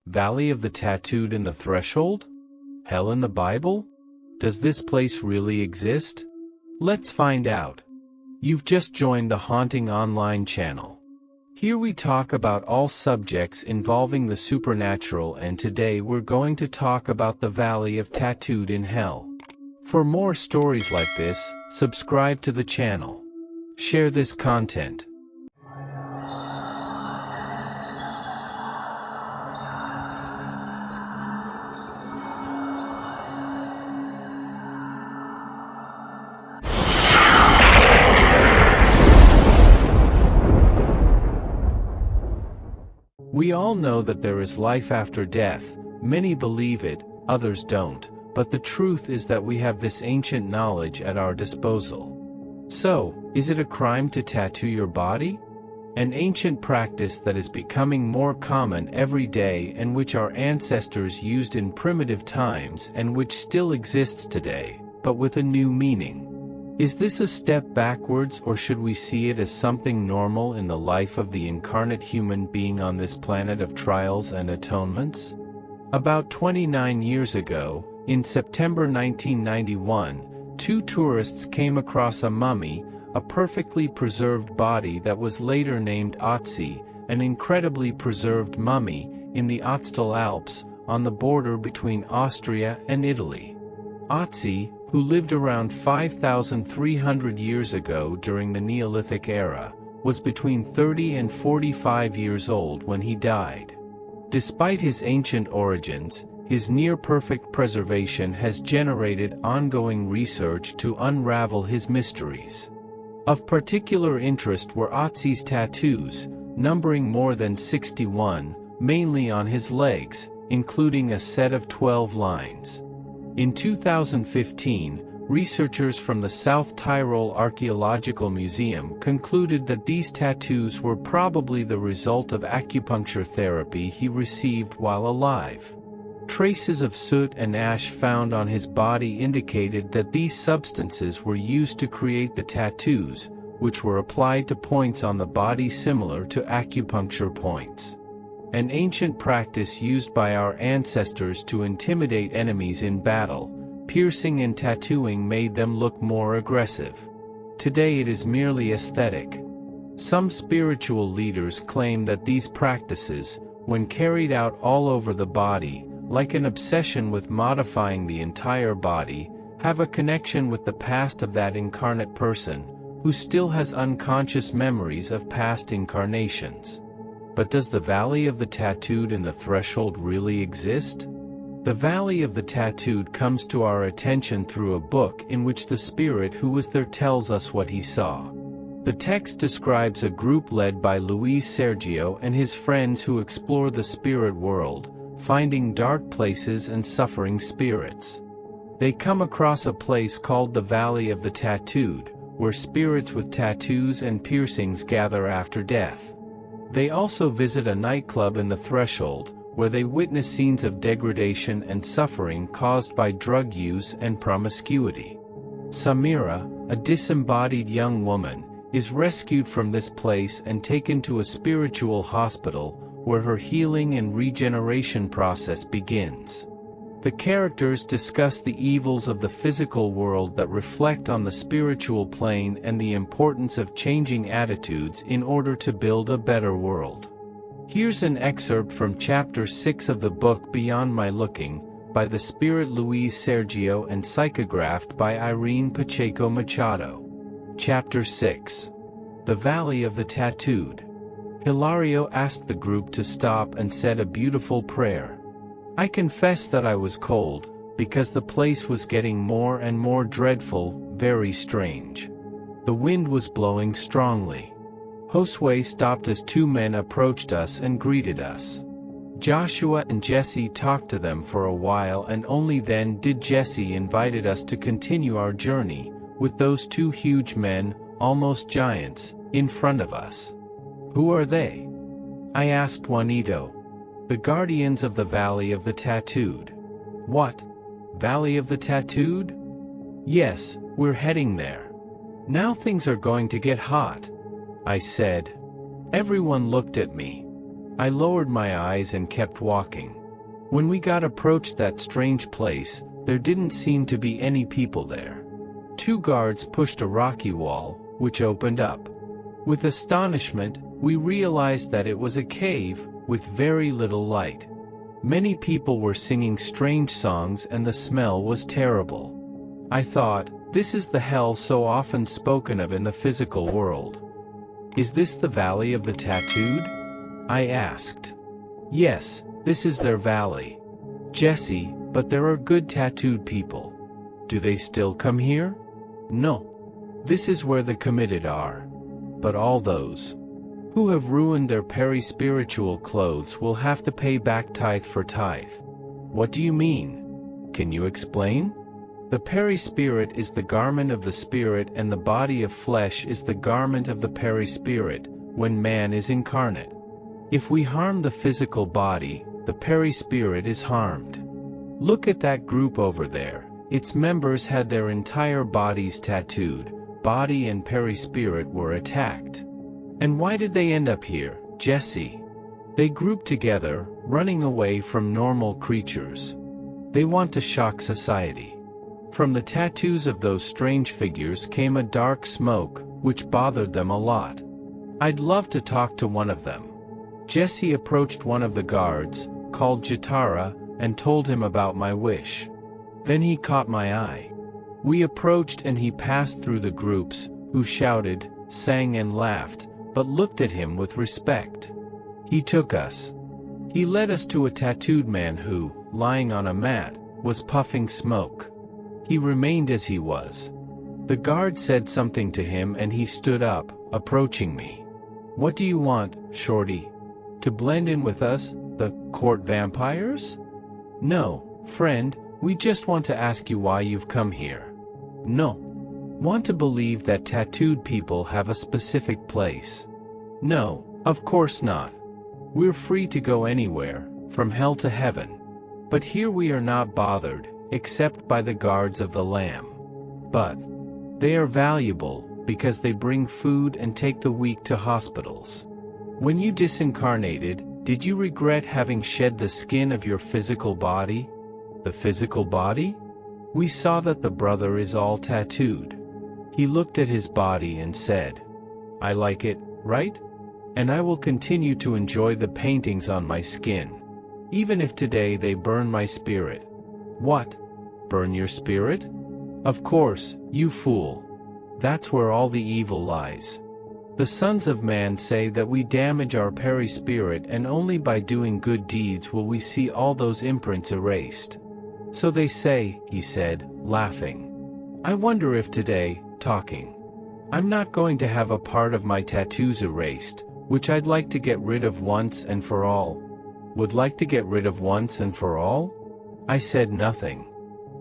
Valley of the Tattooed in the Threshold? Hell in the Bible? Does this place really exist? Let's find out. You've just joined the Haunting Online channel. Here we talk about all subjects involving the supernatural, and today we're going to talk about the Valley of Tattooed in Hell. For more stories like this, subscribe to the channel. Share this content. We all know that there is life after death. Many believe it, others don't, but the truth is that we have this ancient knowledge at our disposal. So, is it a crime to tattoo your body? An ancient practice that is becoming more common every day and which our ancestors used in primitive times and which still exists today, but with a new meaning. Is this a step backwards, or should we see it as something normal in the life of the incarnate human being on this planet of trials and atonements? About 29 years ago, in September 1991, two tourists came across a mummy, a perfectly preserved body that was later named Ötzi, an incredibly preserved mummy, in the Ötztal Alps, on the border between Austria and Italy. Ötzi, who lived around 5,300 years ago during the Neolithic era, was between 30 and 45 years old when he died. Despite his ancient origins, his near-perfect preservation has generated ongoing research to unravel his mysteries. Of particular interest were Ötzi's tattoos, numbering more than 61, mainly on his legs, including a set of 12 lines. In 2015, researchers from the South Tyrol Archaeological Museum concluded that these tattoos were probably the result of acupuncture therapy he received while alive. Traces of soot and ash found on his body indicated that these substances were used to create the tattoos, which were applied to points on the body similar to acupuncture points. An ancient practice used by our ancestors to intimidate enemies in battle, piercing and tattooing made them look more aggressive. Today it is merely aesthetic. Some spiritual leaders claim that these practices, when carried out all over the body, like an obsession with modifying the entire body, have a connection with the past of that incarnate person, who still has unconscious memories of past incarnations. But does the Valley of the Tattooed in the Threshold really exist? The Valley of the Tattooed comes to our attention through a book in which the spirit who was there tells us what he saw. The text describes a group led by Luis Sergio and his friends who explore the spirit world, finding dark places and suffering spirits. They come across a place called the Valley of the Tattooed, where spirits with tattoos and piercings gather after death. They also visit a nightclub in the Threshold, where they witness scenes of degradation and suffering caused by drug use and promiscuity. Samira, a disembodied young woman, is rescued from this place and taken to a spiritual hospital, where her healing and regeneration process begins. The characters discuss the evils of the physical world that reflect on the spiritual plane and the importance of changing attitudes in order to build a better world. Here's an excerpt from Chapter 6 of the book Beyond My Looking, by the spirit Luis Sergio and psychographed by Irene Pacheco Machado. Chapter 6. The Valley of the Tattooed. Hilario asked the group to stop and said a beautiful prayer. I confess that I was cold, because the place was getting more and more dreadful, very strange. The wind was blowing strongly. Josue stopped as two men approached us and greeted us. Joshua and Jesse talked to them for a while, and only then did Jesse invite us to continue our journey, with those two huge men, almost giants, in front of us. Who are they? I asked Juanito. The guardians of the Valley of the Tattooed. What? Valley of the Tattooed? Yes, we're heading there. Now things are going to get hot, I said. Everyone looked at me. I lowered my eyes and kept walking. When we got approached that strange place, there didn't seem to be any people there. 2 guards pushed a rocky wall, which opened up. With astonishment, we realized that it was a cave, with very little light. Many people were singing strange songs and the smell was terrible. I thought, this is the hell so often spoken of in the physical world. Is this the Valley of the Tattooed? I asked. Yes, this is their valley, Jesse, but there are good tattooed people. Do they still come here? No. This is where the committed are. But all those who have ruined their peri-spiritual clothes will have to pay back tithe for tithe. What do you mean? Can you explain? The peri-spirit is the garment of the spirit and the body of flesh is the garment of the peri-spirit, when man is incarnate. If we harm the physical body, the peri-spirit is harmed. Look at that group over there. Its members had their entire bodies tattooed, body and peri-spirit were attacked. And why did they end up here, Jesse? They grouped together, running away from normal creatures. They want to shock society. From the tattoos of those strange figures came a dark smoke, which bothered them a lot. I'd love to talk to one of them. Jesse approached one of the guards, called Jatara, and told him about my wish. Then he caught my eye. We approached and he passed through the groups, who shouted, sang and laughed, but looked at him with respect. He took us. He led us to a tattooed man who, lying on a mat, was puffing smoke. He remained as he was. The guard said something to him and he stood up, approaching me. What do you want, Shorty? To blend in with us, the court vampires? No, friend, we just want to ask you why you've come here. No. Want to believe that tattooed people have a specific place? No, of course not. We're free to go anywhere, from hell to heaven. But here we are not bothered, except by the guards of the Lamb. But they are valuable, because they bring food and take the weak to hospitals. When you disincarnated, did you regret having shed the skin of your physical body? The physical body? We saw that the brother is all tattooed. He looked at his body and said, I like it, right? And I will continue to enjoy the paintings on my skin. Even if today they burn my spirit. What? Burn your spirit? Of course, you fool. That's where all the evil lies. The sons of man say that we damage our peri-spirit and only by doing good deeds will we see all those imprints erased. So they say, he said, laughing. I wonder if today, talking, I'm not going to have a part of my tattoos erased, which I'd like to get rid of once and for all. Would like to get rid of once and for all? I said nothing.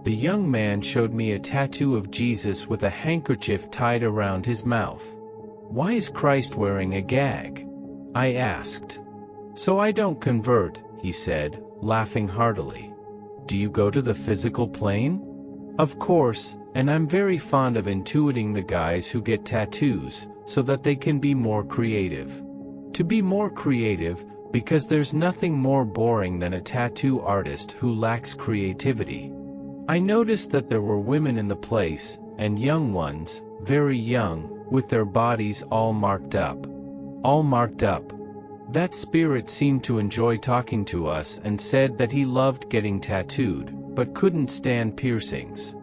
The young man showed me a tattoo of Jesus with a handkerchief tied around his mouth. Why is Christ wearing a gag? I asked. So I don't convert, he said, laughing heartily. Do you go to the physical plane? Of course, and I'm very fond of intuiting the guys who get tattoos, so that they can be more creative. To be more creative, because there's nothing more boring than a tattoo artist who lacks creativity. I noticed that there were women in the place, and young ones, very young, with their bodies all marked up. All marked up. That spirit seemed to enjoy talking to us and said that he loved getting tattooed, but couldn't stand piercings.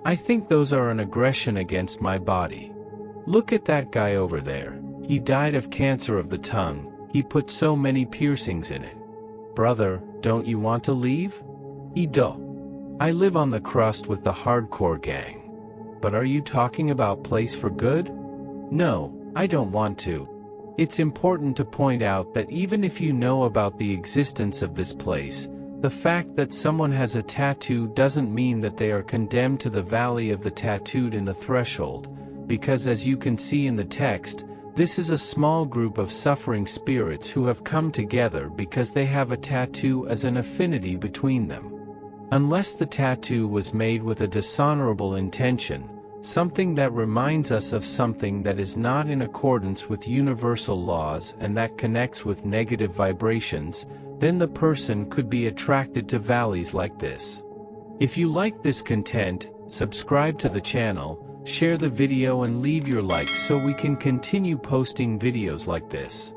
I think those are an aggression against my body. Look at that guy over there. He died of cancer of the tongue. He put so many piercings in it. Brother, don't you want to leave? Ido. I live on the crust with the hardcore gang. But are you talking about place for good? No, I don't want to. It's important to point out that even if you know about the existence of this place, the fact that someone has a tattoo doesn't mean that they are condemned to the valley of the tattooed in the threshold, because as you can see in the text, this is a small group of suffering spirits who have come together because they have a tattoo as an affinity between them. Unless the tattoo was made with a dishonorable intention, something that reminds us of something that is not in accordance with universal laws and that connects with negative vibrations, then the person could be attracted to valleys like this. If you like this content, subscribe to the channel, share the video and leave your like so we can continue posting videos like this.